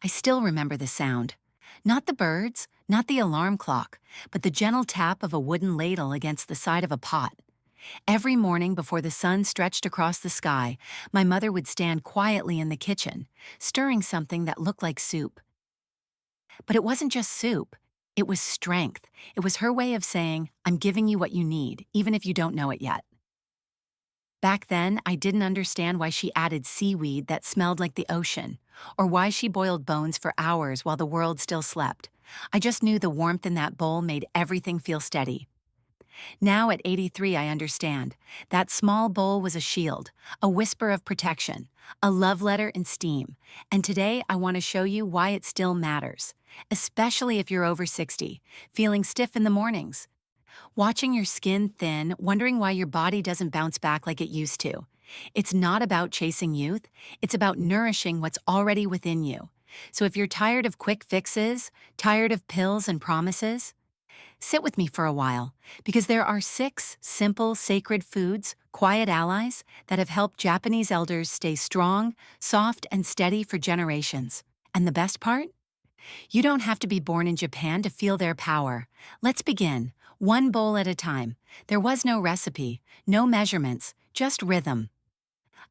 I still remember the sound. Not the birds, not the alarm clock, but the gentle tap of a wooden ladle against the side of a pot. Every morning before the sun stretched across the sky, my mother would stand quietly in the kitchen, stirring something that looked like soup. But it wasn't just soup. It was strength. It was her way of saying, I'm giving you what you need, even if you don't know it yet. Back then, I didn't understand why she added seaweed that smelled like the ocean, or why she boiled bones for hours while the world still slept. I just knew the warmth in that bowl made everything feel steady. Now at 83, I understand. That small bowl was a shield, a whisper of protection, a love letter in steam. And today, I want to show you why it still matters, especially if you're over 60, feeling stiff in the mornings, watching your skin thin, wondering why your body doesn't bounce back like it used to. It's not about chasing youth, it's about nourishing what's already within you. So if you're tired of quick fixes, tired of pills and promises, sit with me for a while, because there are 6 simple, sacred foods, quiet allies, that have helped Japanese elders stay strong, soft, and steady for generations. And the best part? You don't have to be born in Japan to feel their power. Let's begin, one bowl at a time. There was no recipe, no measurements, just rhythm.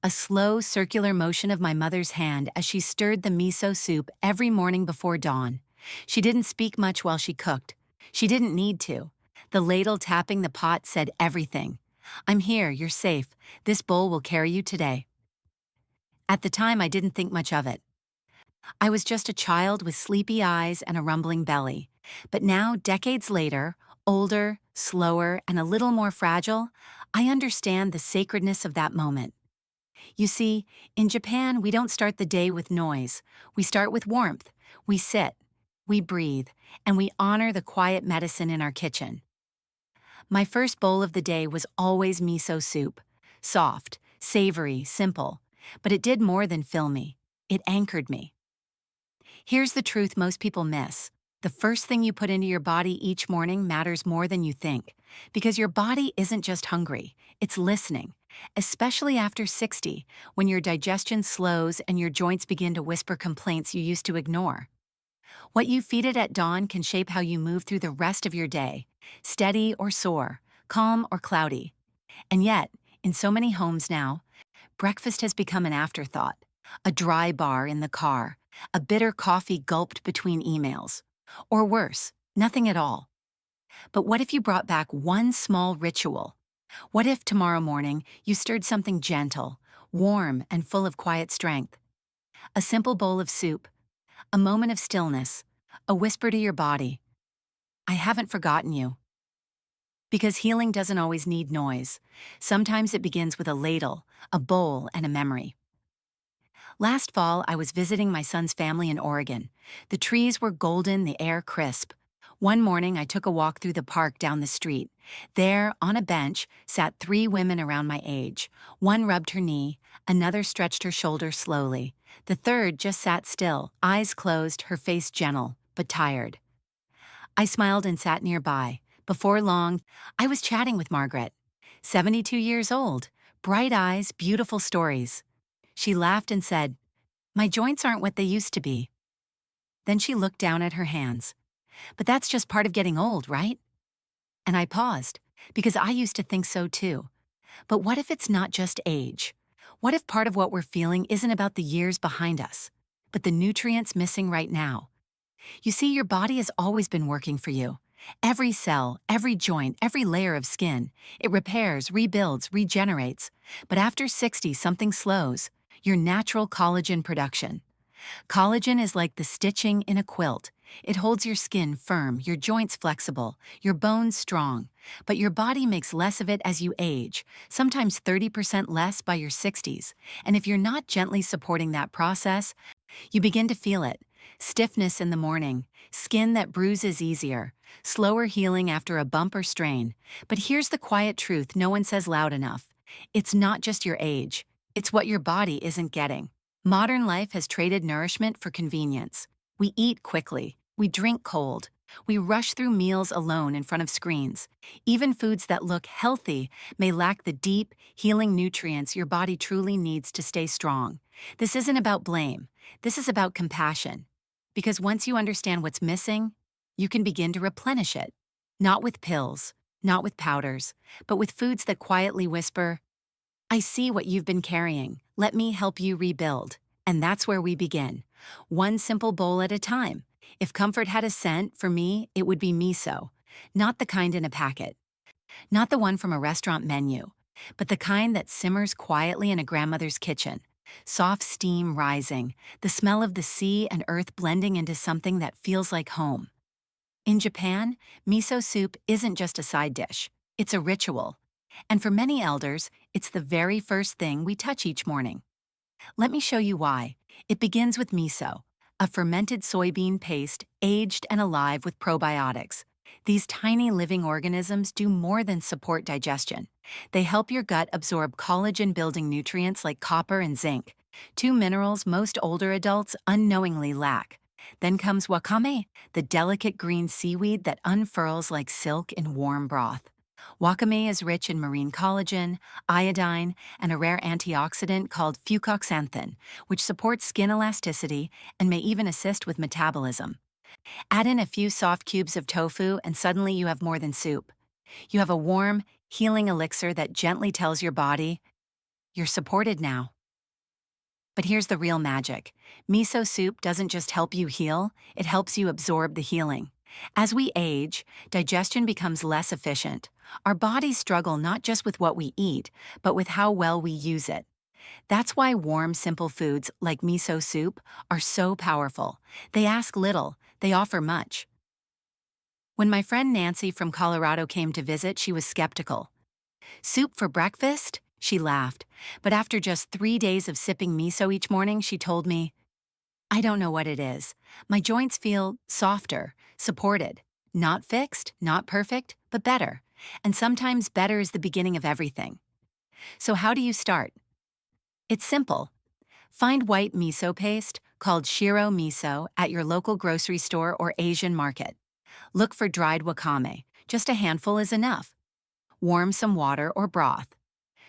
A slow, circular motion of my mother's hand as she stirred the miso soup every morning before dawn. She didn't speak much while she cooked. She didn't need to. The ladle tapping the pot said everything. I'm here, you're safe. This bowl will carry you today. At the time, I didn't think much of it. I was just a child with sleepy eyes and a rumbling belly. But now, decades later, older, slower, and a little more fragile, I understand the sacredness of that moment. You see, in Japan, we don't start the day with noise. We start with warmth. We sit, we breathe, and we honor the quiet medicine in our kitchen. My first bowl of the day was always miso soup. Soft, savory, simple. But it did more than fill me. It anchored me. Here's the truth most people miss. The first thing you put into your body each morning matters more than you think, because your body isn't just hungry, it's listening, especially after 60, when your digestion slows and your joints begin to whisper complaints you used to ignore. What you feed it at dawn can shape how you move through the rest of your day, steady or sore, calm or cloudy. And yet, in so many homes now, breakfast has become an afterthought, a dry bar in the car, a bitter coffee gulped between emails. Or worse, nothing at all. But what if you brought back one small ritual? What if tomorrow morning you stirred something gentle, warm, and full of quiet strength? A simple bowl of soup, a moment of stillness, a whisper to your body, I haven't forgotten you. Because healing doesn't always need noise. Sometimes it begins with a ladle, a bowl, and a memory. Last fall, I was visiting my son's family in Oregon. The trees were golden, the air crisp. One morning, I took a walk through the park down the street. There, on a bench, sat 3 women around my age. One rubbed her knee, another stretched her shoulder slowly. The third just sat still, eyes closed, her face gentle, but tired. I smiled and sat nearby. Before long, I was chatting with Margaret. 72 years old, bright eyes, beautiful stories. She laughed and said, "My joints aren't what they used to be." Then she looked down at her hands. "But that's just part of getting old, right?" And I paused, because I used to think so too. But what if it's not just age? What if part of what we're feeling isn't about the years behind us, but the nutrients missing right now? You see, your body has always been working for you. Every cell, every joint, every layer of skin. It repairs, rebuilds, regenerates. But after 60, something slows. Your natural collagen production. Collagen is like the stitching in a quilt. It holds your skin firm, your joints flexible, your bones strong. But your body makes less of it as you age, sometimes 30% less by your 60s. And if you're not gently supporting that process, you begin to feel it. Stiffness in the morning, skin that bruises easier, slower healing after a bump or strain. But here's the quiet truth no one says loud enough. It's not just your age. It's what your body isn't getting. Modern life has traded nourishment for convenience. We eat quickly. We drink cold. We rush through meals alone in front of screens. Even foods that look healthy may lack the deep, healing nutrients your body truly needs to stay strong. This isn't about blame. This is about compassion. Because once you understand what's missing, you can begin to replenish it. Not with pills, not with powders, but with foods that quietly whisper, I see what you've been carrying. Let me help you rebuild. And that's where we begin. One simple bowl at a time. If comfort had a scent, for me, it would be miso. Not the kind in a packet. Not the one from a restaurant menu, but the kind that simmers quietly in a grandmother's kitchen. Soft steam rising, the smell of the sea and earth blending into something that feels like home. In Japan, miso soup isn't just a side dish, it's a ritual. And for many elders, it's the very first thing we touch each morning. Let me show you why. It begins with miso, a fermented soybean paste aged and alive with probiotics. These tiny living organisms do more than support digestion. They help your gut absorb collagen-building nutrients like copper and zinc, two minerals most older adults unknowingly lack. Then comes wakame, the delicate green seaweed that unfurls like silk in warm broth. Wakame is rich in marine collagen, iodine, and a rare antioxidant called fucoxanthin, which supports skin elasticity and may even assist with metabolism. Add in a few soft cubes of tofu and suddenly you have more than soup. You have a warm, healing elixir that gently tells your body, you're supported now. But here's the real magic. Miso soup doesn't just help you heal, it helps you absorb the healing. As we age, digestion becomes less efficient. Our bodies struggle not just with what we eat, but with how well we use it. That's why warm, simple foods like miso soup are so powerful. They ask little, they offer much. When my friend Nancy from Colorado came to visit, she was skeptical. Soup for breakfast? She laughed. But after just 3 days of sipping miso each morning, she told me, I don't know what it is. My joints feel softer, supported. Not fixed, not perfect, but better. And sometimes better is the beginning of everything. So how do you start? It's simple. Find white miso paste, called shiro miso, at your local grocery store or Asian market. Look for dried wakame. Just a handful is enough. Warm some water or broth.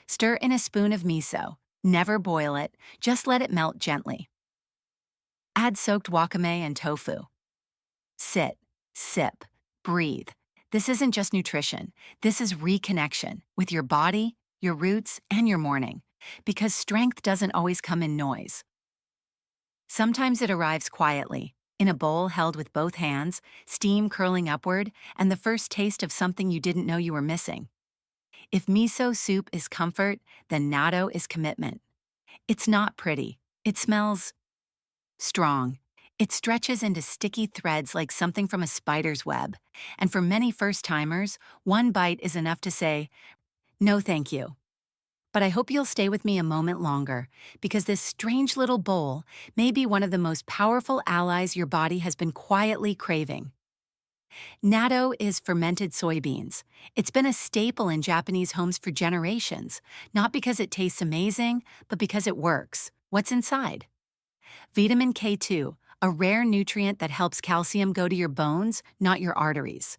Stir in a spoon of miso. Never boil it, just let it melt gently. Add soaked wakame and tofu. Sit, sip, breathe. This isn't just nutrition. This is reconnection with your body, your roots, and your morning. Because strength doesn't always come in noise. Sometimes it arrives quietly, in a bowl held with both hands, steam curling upward, and the first taste of something you didn't know you were missing. If miso soup is comfort, then natto is commitment. It's not pretty. It smells strong. It stretches into sticky threads like something from a spider's web. And for many first-timers, one bite is enough to say, no thank you. But I hope you'll stay with me a moment longer, because this strange little bowl may be one of the most powerful allies your body has been quietly craving. Natto is fermented soybeans. It's been a staple in Japanese homes for generations, not because it tastes amazing, but because it works. What's inside? Vitamin K2, a rare nutrient that helps calcium go to your bones, not your arteries.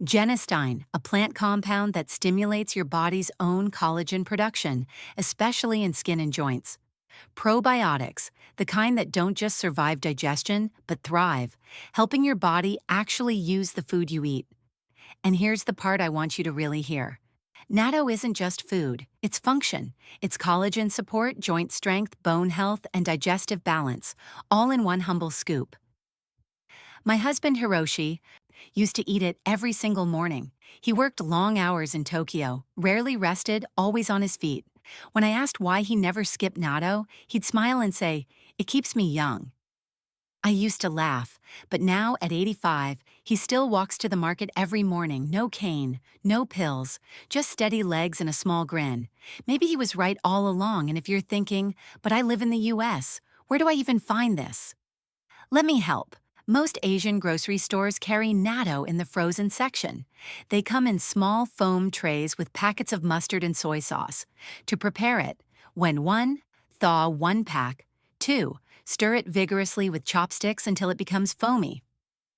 Genistein, a plant compound that stimulates your body's own collagen production, especially in skin and joints. Probiotics, the kind that don't just survive digestion, but thrive, helping your body actually use the food you eat. And here's the part I want you to really hear. Natto isn't just food, it's function. It's collagen support, joint strength, bone health, and digestive balance, all in one humble scoop. My husband Hiroshi used to eat it every single morning. He worked long hours in Tokyo, rarely rested, always on his feet. When I asked why he never skipped natto, he'd smile and say, it keeps me young. I used to laugh, but now at 85, he still walks to the market every morning, no cane, no pills, just steady legs and a small grin. Maybe he was right all along, and if you're thinking, but I live in the US, where do I even find this? Let me help. Most Asian grocery stores carry natto in the frozen section. They come in small foam trays with packets of mustard and soy sauce. To prepare it, when 1, thaw 1 pack. 2, stir it vigorously with chopsticks until it becomes foamy.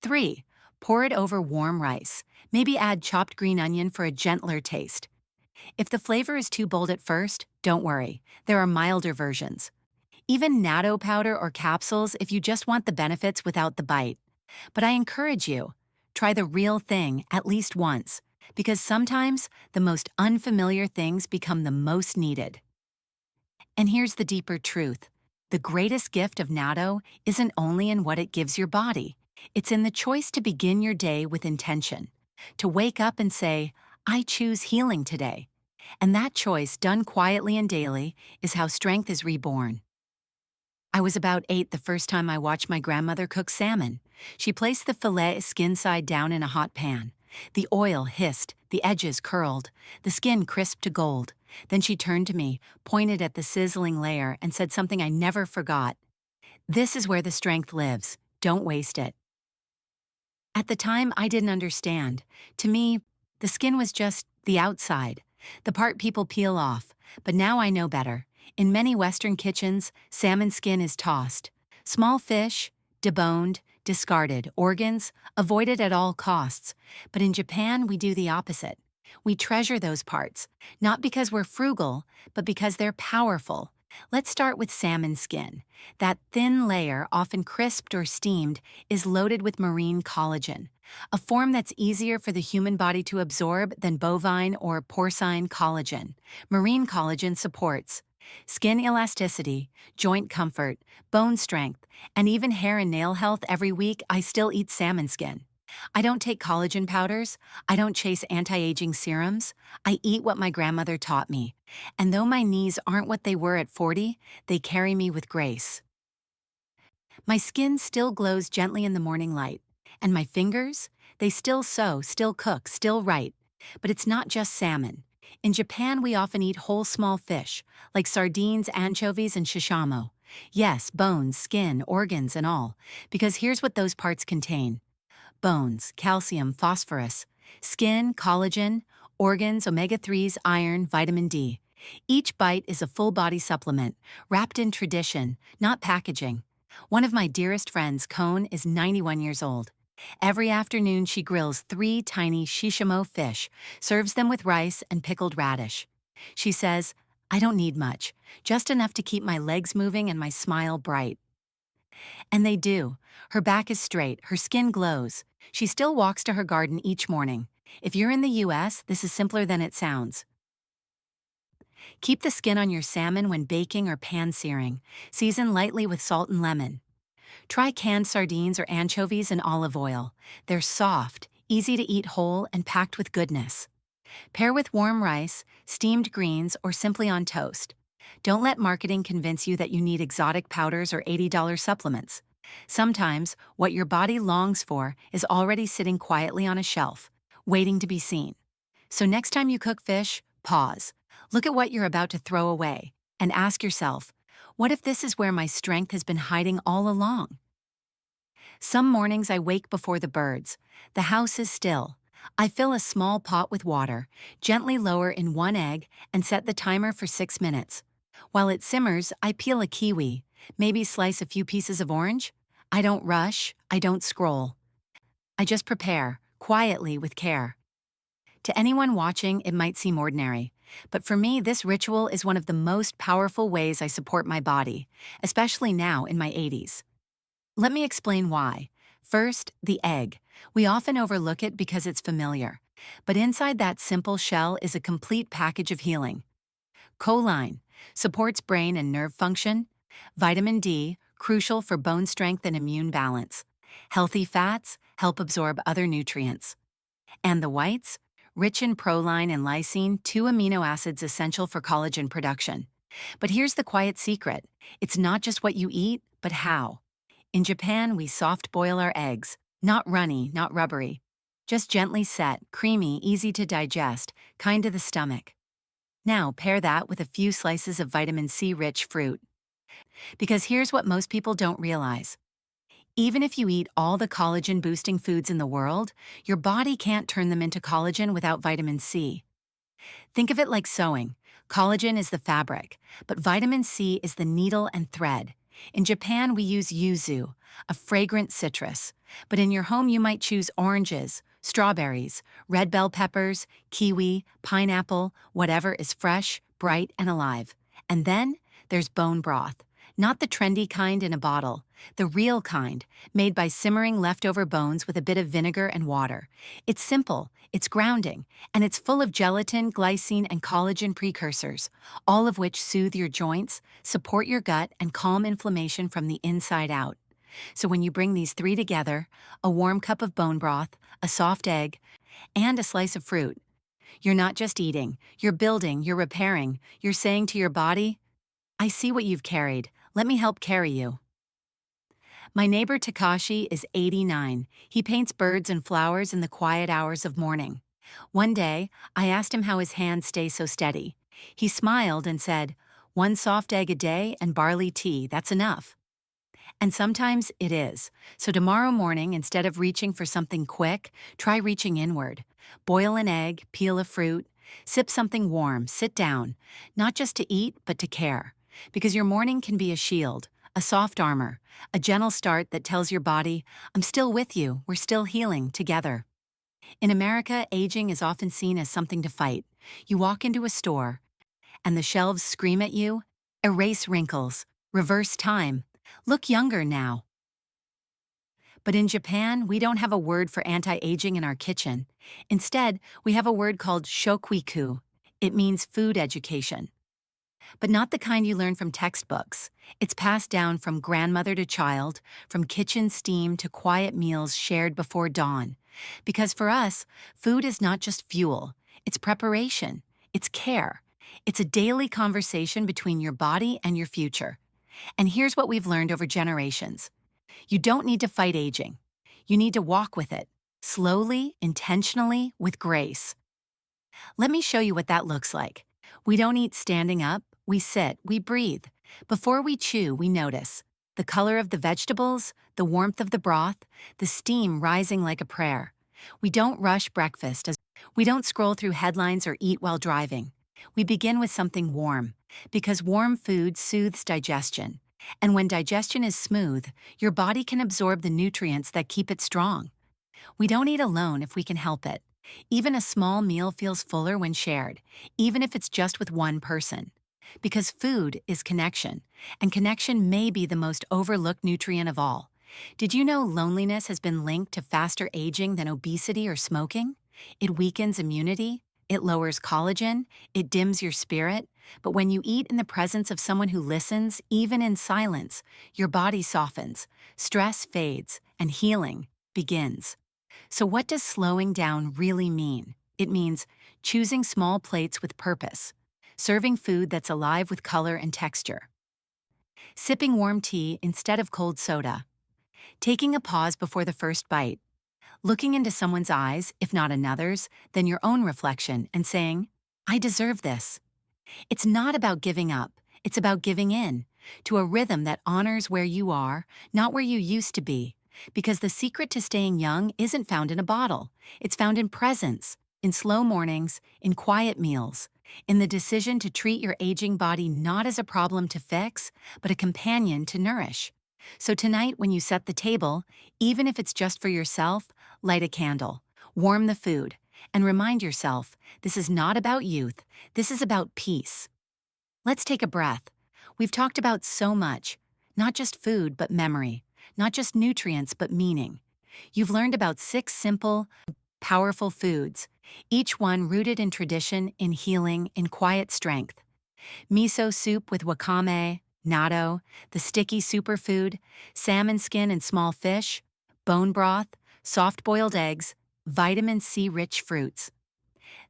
3, pour it over warm rice. Maybe add chopped green onion for a gentler taste. If the flavor is too bold at first, don't worry. There are milder versions. even natto powder or capsules if you just want the benefits without the bite. But I encourage you, try the real thing at least once, because sometimes the most unfamiliar things become the most needed. And here's the deeper truth. The greatest gift of natto isn't only in what it gives your body, it's in the choice to begin your day with intention, to wake up and say, I choose healing today. And that choice, done quietly and daily, is how strength is reborn. I was about 8 the first time I watched my grandmother cook salmon. She placed the fillet skin side down in a hot pan. The oil hissed, the edges curled, the skin crisped to gold. Then she turned to me, pointed at the sizzling layer, and said something I never forgot. This is where the strength lives. Don't waste it. At the time, I didn't understand. To me, the skin was just the outside, the part people peel off. But now I know better. In many Western kitchens, salmon skin is tossed. Small fish, deboned, discarded. Organs, avoided at all costs. But in Japan, we do the opposite. We treasure those parts, not because we're frugal, but because they're powerful. Let's start with salmon skin. That thin layer, often crisped or steamed, is loaded with marine collagen, a form that's easier for the human body to absorb than bovine or porcine collagen. Marine collagen supports skin elasticity, joint comfort, bone strength, and even hair and nail health. Every week, I still eat salmon skin. I don't take collagen powders. I don't chase anti-aging serums. I eat what my grandmother taught me. And though my knees aren't what they were at 40, they carry me with grace. My skin still glows gently in the morning light. And my fingers? They still sew, still cook, still write. But it's not just salmon. In Japan, we often eat whole small fish, like sardines, anchovies, and shishamo. Yes, bones, skin, organs, and all. Because here's what those parts contain. Bones, calcium, phosphorus. Skin, collagen. Organs, omega-3s, iron, vitamin D. Each bite is a full-body supplement, wrapped in tradition, not packaging. One of my dearest friends, Cone, is 91 years old. Every afternoon, she grills 3 tiny shishamo fish, serves them with rice and pickled radish. She says, I don't need much, just enough to keep my legs moving and my smile bright. And they do. Her back is straight, her skin glows. She still walks to her garden each morning. If you're in the US, this is simpler than it sounds. Keep the skin on your salmon when baking or pan-searing. Season lightly with salt and lemon. Try canned sardines or anchovies in olive oil. They're soft, easy to eat whole, and packed with goodness. Pair with warm rice, steamed greens, or simply on toast. Don't let marketing convince you that you need exotic powders or $80 supplements. Sometimes, what your body longs for is already sitting quietly on a shelf, waiting to be seen. So next time you cook fish, pause. Look at what you're about to throw away, and ask yourself, what if this is where my strength has been hiding all along? Some mornings I wake before the birds. The house is still. I fill a small pot with water, gently lower in 1 egg, and set the timer for 6 minutes. While it simmers, I peel a kiwi, maybe slice a few pieces of orange. I don't rush, I don't scroll. I just prepare, quietly with care. To anyone watching, it might seem ordinary, but for me, this ritual is one of the most powerful ways I support my body, especially now in my 80s. Let me explain why. First, the egg. We often overlook it because it's familiar, but inside that simple shell is a complete package of healing. Choline supports brain and nerve function. Vitamin D, crucial for bone strength and immune balance. Healthy fats help absorb other nutrients. And the whites? Rich in proline and lysine, 2 amino acids essential for collagen production. But here's the quiet secret. It's not just what you eat, but how. In Japan, we soft boil our eggs. Not runny, not rubbery. Just gently set, creamy, easy to digest, kind to the stomach. Now pair that with a few slices of vitamin C-rich fruit. Because here's what most people don't realize. Even if you eat all the collagen-boosting foods in the world, your body can't turn them into collagen without vitamin C. Think of it like sewing. Collagen is the fabric, but vitamin C is the needle and thread. In Japan, we use yuzu, a fragrant citrus. But in your home, you might choose oranges, strawberries, red bell peppers, kiwi, pineapple, whatever is fresh, bright, and alive. And then there's bone broth. Not the trendy kind in a bottle, the real kind, made by simmering leftover bones with a bit of vinegar and water. It's simple, it's grounding, and it's full of gelatin, glycine, and collagen precursors, all of which soothe your joints, support your gut, and calm inflammation from the inside out. So when you bring these three together, a warm cup of bone broth, a soft egg, and a slice of fruit, you're not just eating, you're building, you're repairing, you're saying to your body, I see what you've carried. Let me help carry you. My neighbor Takashi is 89. He paints birds and flowers in the quiet hours of morning. One day, I asked him how his hands stay so steady. He smiled and said, "One soft egg a day and barley tea, that's enough." And sometimes it is. So tomorrow morning, instead of reaching for something quick, try reaching inward. Boil an egg, peel a fruit, sip something warm, sit down, not just to eat, but to care. Because your morning can be a shield, a soft armor, a gentle start that tells your body, I'm still with you, we're still healing together. In America, aging is often seen as something to fight. You walk into a store, and the shelves scream at you, erase wrinkles, reverse time, look younger now. But in Japan, we don't have a word for anti-aging in our kitchen. Instead, we have a word called shokuiku. It means food education. But not the kind you learn from textbooks. It's passed down from grandmother to child, from kitchen steam to quiet meals shared before dawn. Because for us, food is not just fuel, it's preparation, it's care. It's a daily conversation between your body and your future. And here's what we've learned over generations. You don't need to fight aging. You need to walk with it, slowly, intentionally, with grace. Let me show you what that looks like. We don't eat standing up, we sit, we breathe. Before we chew, we notice the color of the vegetables, the warmth of the broth, the steam rising like a prayer. We don't rush breakfast as we don't scroll through headlines or eat while driving. We begin with something warm, because warm food soothes digestion. And when digestion is smooth, your body can absorb the nutrients that keep it strong. We don't eat alone if we can help it. Even a small meal feels fuller when shared, even if it's just with one person. Because food is connection, and connection may be the most overlooked nutrient of all. Did you know loneliness has been linked to faster aging than obesity or smoking? It weakens immunity, it lowers collagen, it dims your spirit, but when you eat in the presence of someone who listens, even in silence, your body softens, stress fades, and healing begins. So what does slowing down really mean? It means choosing small plates with purpose, serving food that's alive with color and texture, sipping warm tea instead of cold soda, taking a pause before the first bite, looking into someone's eyes, if not another's, then your own reflection, and saying, I deserve this. It's not about giving up, it's about giving in to a rhythm that honors where you are, not where you used to be. Because the secret to staying young isn't found in a bottle. It's found in presence, in slow mornings, in quiet meals, in the decision to treat your aging body not as a problem to fix, but a companion to nourish. So tonight, when you set the table, even if it's just for yourself, light a candle, warm the food, and remind yourself, this is not about youth, this is about peace. Let's take a breath. We've talked about so much, not just food, but memory. Not just nutrients, but meaning. You've learned about 6 simple, powerful foods, each one rooted in tradition, in healing, in quiet strength. Miso soup with wakame, natto, the sticky superfood, salmon skin and small fish, bone broth, soft-boiled eggs, vitamin C-rich fruits.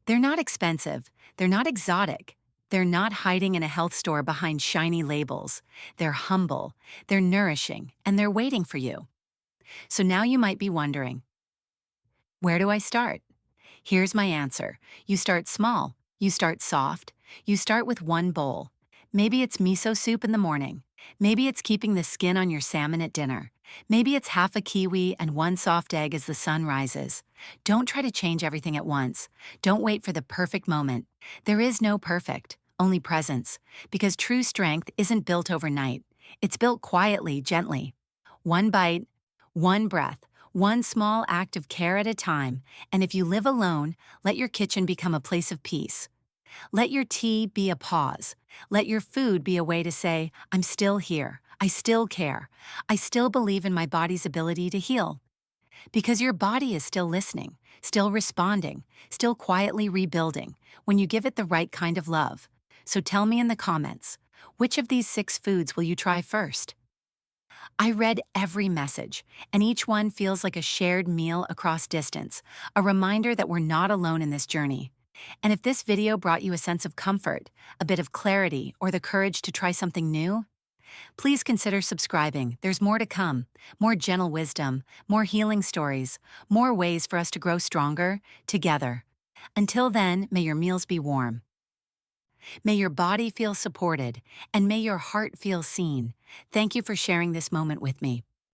They're not expensive, they're not exotic. They're not hiding in a health store behind shiny labels. They're humble, they're nourishing, and they're waiting for you. So now you might be wondering, where do I start? Here's my answer. You start small, you start soft, you start with one bowl. Maybe it's miso soup in the morning. Maybe it's keeping the skin on your salmon at dinner. Maybe it's half a kiwi and one soft egg as the sun rises. Don't try to change everything at once. Don't wait for the perfect moment. There is no perfect. Only presence, because true strength isn't built overnight. It's built quietly, gently. One bite, one breath, one small act of care at a time, and if you live alone, let your kitchen become a place of peace. Let your tea be a pause. Let your food be a way to say, I'm still here. I still care. I still believe in my body's ability to heal. Because your body is still listening, still responding, still quietly rebuilding when you give it the right kind of love. So tell me in the comments, which of these 6 foods will you try first? I read every message, and each one feels like a shared meal across distance, a reminder that we're not alone in this journey. And if this video brought you a sense of comfort, a bit of clarity, or the courage to try something new, please consider subscribing. There's more to come, more gentle wisdom, more healing stories, more ways for us to grow stronger together. Until then, may your meals be warm. May your body feel supported, and may your heart feel seen. Thank you for sharing this moment with me.